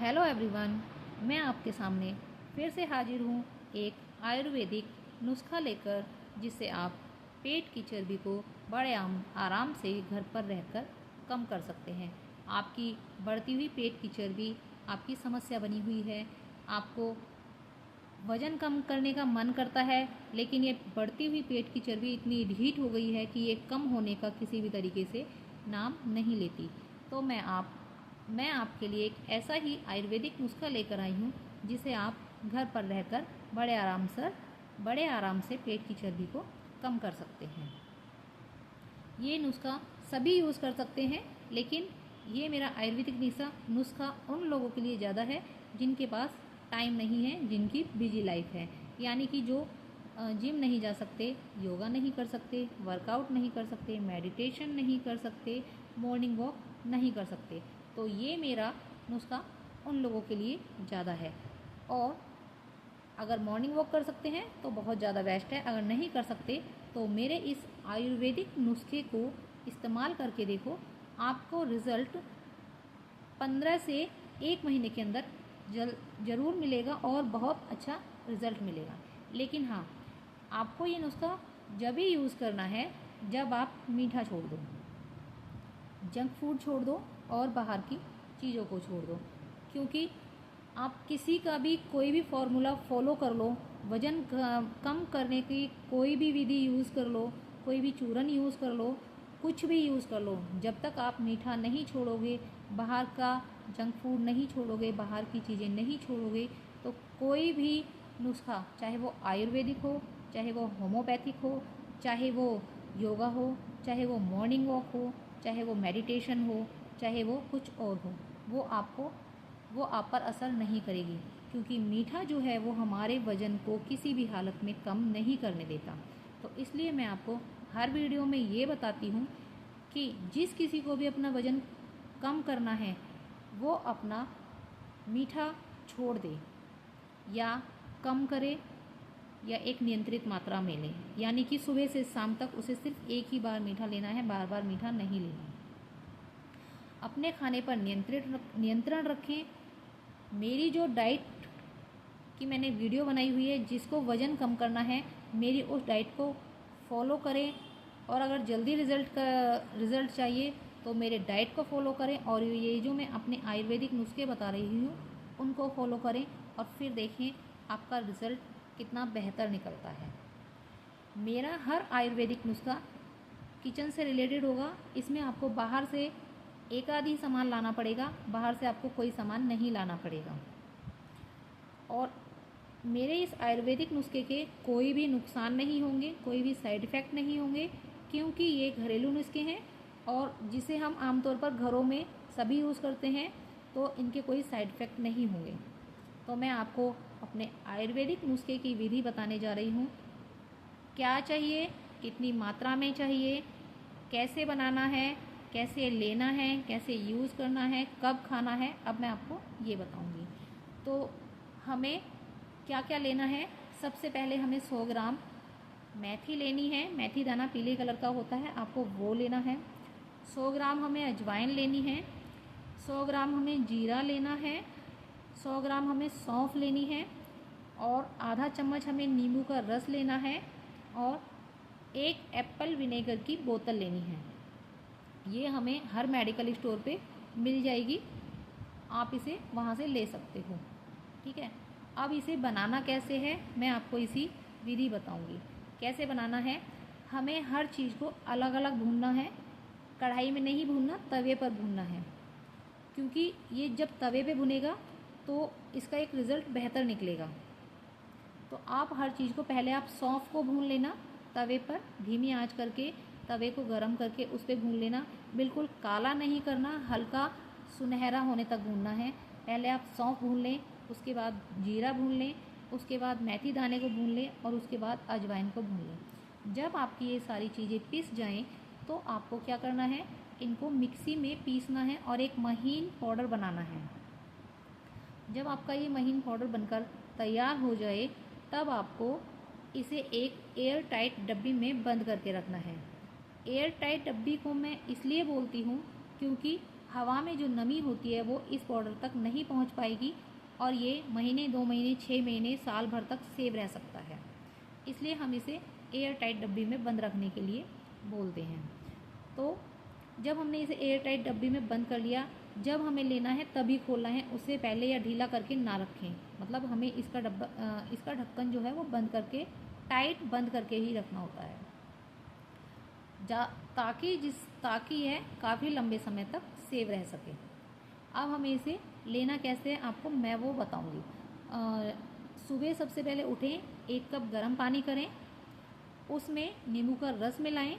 Hello everyone, मैं आपके सामने फिर से हाजिर हूँ एक आयुर्वेदिक नुस्खा लेकर, जिससे आप पेट की चर्बी को बड़े आराम से घर पर रहकर कम कर सकते हैं। आपकी बढ़ती हुई पेट की चर्बी आपकी समस्या बनी हुई है। आपको वज़न कम करने का मन करता है, लेकिन ये बढ़ती हुई पेट की चर्बी इतनी ढीठ हो गई है कि ये कम होने का किसी भी तरीके से नाम नहीं लेती। तो मैं आपके लिए एक ऐसा ही आयुर्वेदिक नुस्खा लेकर आई हूँ, जिसे आप घर पर रहकर बड़े आराम से पेट की चर्बी को कम कर सकते हैं। ये नुस्खा सभी यूज़ कर सकते हैं, लेकिन ये मेरा आयुर्वेदिक नुस्खा उन लोगों के लिए ज़्यादा है जिनके पास टाइम नहीं है, जिनकी बिजी लाइफ है, यानी कि जो जिम नहीं जा सकते, योगा नहीं कर सकते, वर्कआउट नहीं कर सकते, मेडिटेशन नहीं कर सकते, मॉर्निंग वॉक नहीं कर सकते। तो ये मेरा नुस्खा उन लोगों के लिए ज़्यादा है। और अगर मॉर्निंग वॉक कर सकते हैं तो बहुत ज़्यादा बेस्ट है। अगर नहीं कर सकते तो मेरे इस आयुर्वेदिक नुस्खे को इस्तेमाल करके देखो, आपको रिज़ल्ट 15 से 1 महीने के अंदर ज़रूर मिलेगा और बहुत अच्छा रिज़ल्ट मिलेगा। लेकिन हाँ, आपको ये नुस्खा जब ही यूज़ करना है जब आप मीठा छोड़ दो, जंक फूड छोड़ दो और बाहर की चीज़ों को छोड़ दो। क्योंकि आप किसी का भी कोई भी फॉर्मूला फॉलो कर लो, वज़न कम करने की कोई भी विधि यूज़ कर लो, कोई भी चूरन यूज़ कर लो, कुछ भी यूज़ कर लो, जब तक आप मीठा नहीं छोड़ोगे, बाहर का जंक फूड नहीं छोड़ोगे, बाहर की चीज़ें नहीं छोड़ोगे, तो कोई भी नुस्खा, चाहे वो आयुर्वेदिक हो, चाहे वो होम्योपैथिक हो, चाहे वो योगा हो, चाहे वो मॉर्निंग वॉक हो, चाहे वो मेडिटेशन हो, चाहे वो कुछ और हो, वो आप पर असर नहीं करेगी। क्योंकि मीठा जो है वो हमारे वज़न को किसी भी हालत में कम नहीं करने देता। तो इसलिए मैं आपको हर वीडियो में ये बताती हूँ कि जिस किसी को भी अपना वज़न कम करना है, वो अपना मीठा छोड़ दे या कम करे, या एक नियंत्रित मात्रा में लें। यानी कि सुबह से शाम तक उसे सिर्फ एक ही बार मीठा लेना है, बार बार मीठा नहीं लेना। अपने खाने पर नियंत्रण रखें। मेरी जो डाइट की मैंने वीडियो बनाई हुई है, जिसको वज़न कम करना है, मेरी उस डाइट को फॉलो करें। और अगर जल्दी रिज़ल्ट चाहिए तो मेरे डाइट को फॉलो करें, और ये जो मैं अपने आयुर्वेदिक नुस्खे बता रही हूँ उनको फॉलो करें, और फिर देखें आपका रिज़ल्ट कितना बेहतर निकलता है। मेरा हर आयुर्वेदिक नुस्खा किचन से रिलेटेड होगा। इसमें आपको बाहर से एक आध ही सामान लाना पड़ेगा, बाहर से आपको कोई सामान नहीं लाना पड़ेगा। और मेरे इस आयुर्वेदिक नुस्खे के कोई भी नुकसान नहीं होंगे, कोई भी साइड इफ़ेक्ट नहीं होंगे, क्योंकि ये घरेलू नुस्खे हैं और जिसे हम आमतौर पर घरों में सभी यूज़ करते हैं, तो इनके कोई साइड इफ़ेक्ट नहीं होंगे। तो मैं आपको अपने आयुर्वेदिक नुस्खे की विधि बताने जा रही हूँ। क्या चाहिए, कितनी मात्रा में चाहिए, कैसे बनाना है, कैसे लेना है, कैसे यूज़ करना है, कब खाना है, अब मैं आपको ये बताऊँगी। तो हमें क्या क्या लेना है। सबसे पहले हमें 100 ग्राम मेथी लेनी है। मेथी दाना पीले कलर का होता है, आपको वो लेना है। 100 ग्राम हमें अजवाइन लेनी है। 100 ग्राम हमें जीरा लेना है। 100 ग्राम हमें सौंफ लेनी है। और आधा चम्मच हमें नींबू का रस लेना है। और एक एप्पल विनेगर की बोतल लेनी है। ये हमें हर मेडिकल स्टोर पे मिल जाएगी, आप इसे वहाँ से ले सकते हो। ठीक है। अब इसे बनाना कैसे है, मैं आपको इसी विधि बताऊंगी कैसे बनाना है। हमें हर चीज़ को अलग अलग भूनना है, कढ़ाई में नहीं भूनना, तवे पर भूनना है। क्योंकि ये जब तवे पे भुनेगा तो इसका एक रिज़ल्ट बेहतर निकलेगा। तो आप हर चीज़ को पहले आप सौंफ को भून लेना तवे पर, धीमी आंच करके तवे को गरम करके उस पर भून लेना। बिल्कुल काला नहीं करना, हल्का सुनहरा होने तक भूनना है। पहले आप सौंफ भून लें, उसके बाद जीरा भून लें, उसके बाद मेथी दाने को भून लें, और उसके बाद अजवाइन को भून लें। जब आपकी ये सारी चीज़ें पिस जाएं तो आपको क्या करना है, इनको मिक्सी में पीसना है और एक महीन पाउडर बनाना है। जब आपका ये महीन पाउडर बनकर तैयार हो जाए, तब आपको इसे एक एयर टाइट डब्बी में बंद करके रखना है। एयर टाइट डब्बी को मैं इसलिए बोलती हूँ क्योंकि हवा में जो नमी होती है वो इस पाउडर तक नहीं पहुंच पाएगी और ये महीने, 2 महीने, 6 महीने, साल भर तक सेव रह सकता है। इसलिए हम इसे एयर टाइट डब्बी में बंद रखने के लिए बोलते हैं। तो जब हमने इसे एयर टाइट डब्बी में बंद कर लिया, जब हमें लेना है तभी खोलना है, उससे पहले या ढीला करके ना रखें। मतलब हमें इसका ढक्कन जो है वो बंद करके, टाइट बंद करके ही रखना होता है, ताकि यह काफ़ी लंबे समय तक सेव रह सके। अब हमें इसे लेना कैसे है आपको मैं वो बताऊंगी। सुबह सबसे पहले उठें, 1 कप गर्म पानी करें, उसमें नींबू का रस मिलाएं,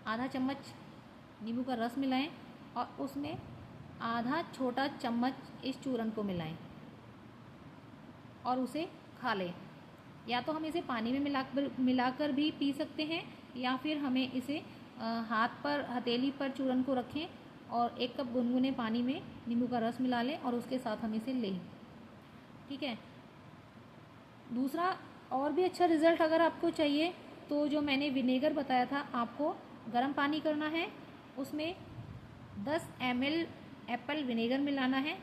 आधा चम्मच नींबू का रस मिलाएं और उसमें आधा छोटा चम्मच इस चूरन को मिलाएं और उसे खा लें। या तो हम इसे पानी में मिलाकर भी पी सकते हैं, या फिर हमें इसे हाथ पर, हथेली पर चूरन को रखें और 1 कप गुनगुने पानी में नींबू का रस मिला लें और उसके साथ हम इसे लें। ठीक है। दूसरा, और भी अच्छा रिज़ल्ट अगर आपको चाहिए तो जो मैंने विनेगर बताया था, आपको गर्म पानी करना है, उसमें 10 ml एप्पल विनेगर मिलाना है,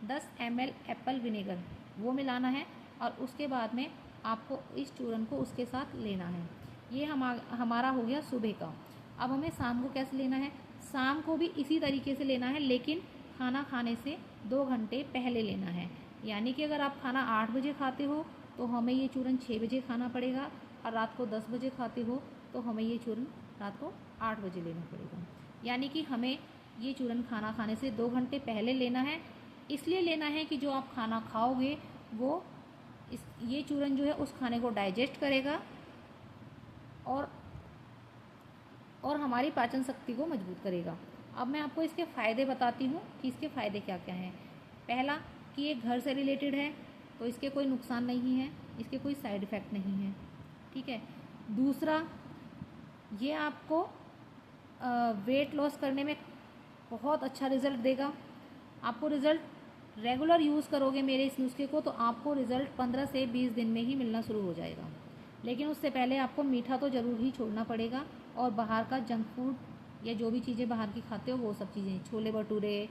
10 ml एप्पल विनेगर वो मिलाना है और उसके बाद में आपको इस चूरन को उसके साथ लेना है। ये हमारा हो गया सुबह का। अब हमें शाम को कैसे लेना है? शाम को भी इसी तरीके से लेना है, लेकिन खाना खाने से 2 घंटे पहले लेना है। यानी कि अगर आप खाना 8 बजे खाते हो तो हमें ये चूरन 6 बजे खाना पड़ेगा, और रात को 10 बजे खाते हो तो हमें ये चूरन रात को 8 बजे लेना पड़ेगा। यानी कि हमें ये चूरन खाना खाने से 2 घंटे पहले लेना है। इसलिए लेना है कि जो आप खाना खाओगे वो ये चूरन जो है उस खाने को डाइजेस्ट करेगा और हमारी पाचन शक्ति को मजबूत करेगा। अब मैं आपको इसके फ़ायदे बताती हूँ कि इसके फ़ायदे क्या क्या हैं। पहला, कि ये घर से रिलेटेड है तो इसके कोई नुकसान नहीं है, इसके कोई साइड इफ़ेक्ट नहीं है। ठीक है। दूसरा, ये आपको वेट लॉस करने में बहुत अच्छा रिज़ल्ट देगा। आपको रिज़ल्ट, रेगुलर यूज़ करोगे मेरे इस नुस्खे को तो आपको रिज़ल्ट 15 से 20 दिन में ही मिलना शुरू हो जाएगा। लेकिन उससे पहले आपको मीठा तो ज़रूर ही छोड़ना पड़ेगा, और बाहर का जंक फूड या जो भी चीज़ें बाहर की खाते हो वो सब चीज़ें, छोले भटूरे,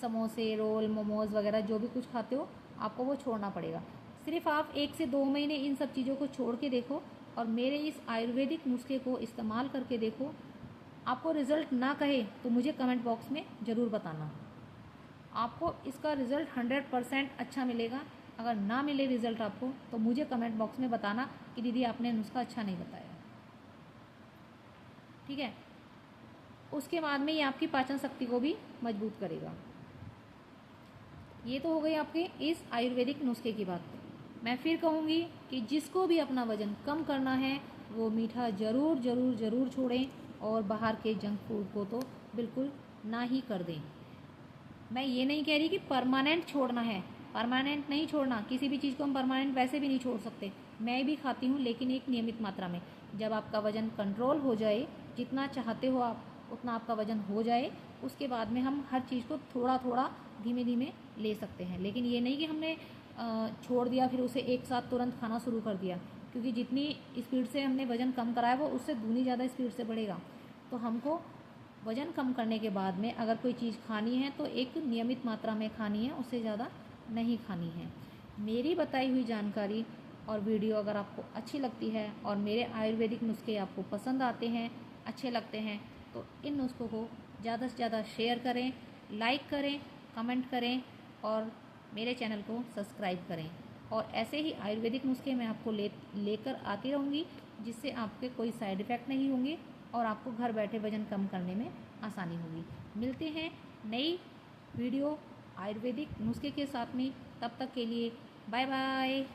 समोसे, रोल, मोमोज़ वगैरह जो भी कुछ खाते हो आपको वो छोड़ना पड़ेगा। सिर्फ आप 1 से 2 महीने इन सब चीज़ों को छोड़ के देखो और मेरे इस आयुर्वेदिक नुस्खे को इस्तेमाल करके देखो। आपको रिज़ल्ट ना कहे तो मुझे कमेंट बॉक्स में ज़रूर बताना। आपको इसका रिज़ल्ट 100% अच्छा मिलेगा। अगर ना मिले रिज़ल्ट आपको तो मुझे कमेंट बॉक्स में बताना कि दीदी आपने नुस्खा अच्छा नहीं बताया। ठीक है। उसके बाद में ये आपकी पाचन शक्ति को भी मजबूत करेगा। ये तो हो गई आपके इस आयुर्वेदिक नुस्खे की बात। मैं फिर कहूँगी कि जिसको भी अपना वज़न कम करना है वो मीठा ज़रूर ज़रूर ज़रूर छोड़ें और बाहर के जंक फूड को तो बिल्कुल ना ही कर दें। मैं ये नहीं कह रही कि परमानेंट छोड़ना है, परमानेंट नहीं छोड़ना। किसी भी चीज़ को हम परमानेंट वैसे भी नहीं छोड़ सकते। मैं भी खाती हूँ लेकिन एक नियमित मात्रा में। जब आपका वज़न कंट्रोल हो जाए, जितना चाहते हो आप उतना आपका वज़न हो जाए, उसके बाद में हम हर चीज़ को थोड़ा थोड़ा धीमे धीमे ले सकते हैं। लेकिन ये नहीं कि हमने छोड़ दिया फिर उसे एक साथ तुरंत खाना शुरू कर दिया, क्योंकि जितनी स्पीड से हमने वज़न कम कराया वो उससे दूनी ज़्यादा स्पीड से बढ़ेगा। तो हमको वज़न कम करने के बाद में अगर कोई चीज़ खानी है तो एक नियमित मात्रा में खानी है, उससे ज़्यादा नहीं खानी है। मेरी बताई हुई जानकारी और वीडियो अगर आपको अच्छी लगती है और मेरे आयुर्वेदिक नुस्खे आपको पसंद आते हैं, अच्छे लगते हैं, तो इन नुस्खों को ज़्यादा से ज़्यादा शेयर करें, लाइक करें, कमेंट करें और मेरे चैनल को सब्सक्राइब करें। और ऐसे ही आयुर्वेदिक नुस्खे मैं आपको लेकर आती रहूँगी, जिससे आपके कोई साइड इफ़ेक्ट नहीं होंगे और आपको घर बैठे वज़न कम करने में आसानी होगी। मिलते हैं नई वीडियो आयुर्वेदिक नुस्खे के साथ में, तब तक के लिए बाय बाय।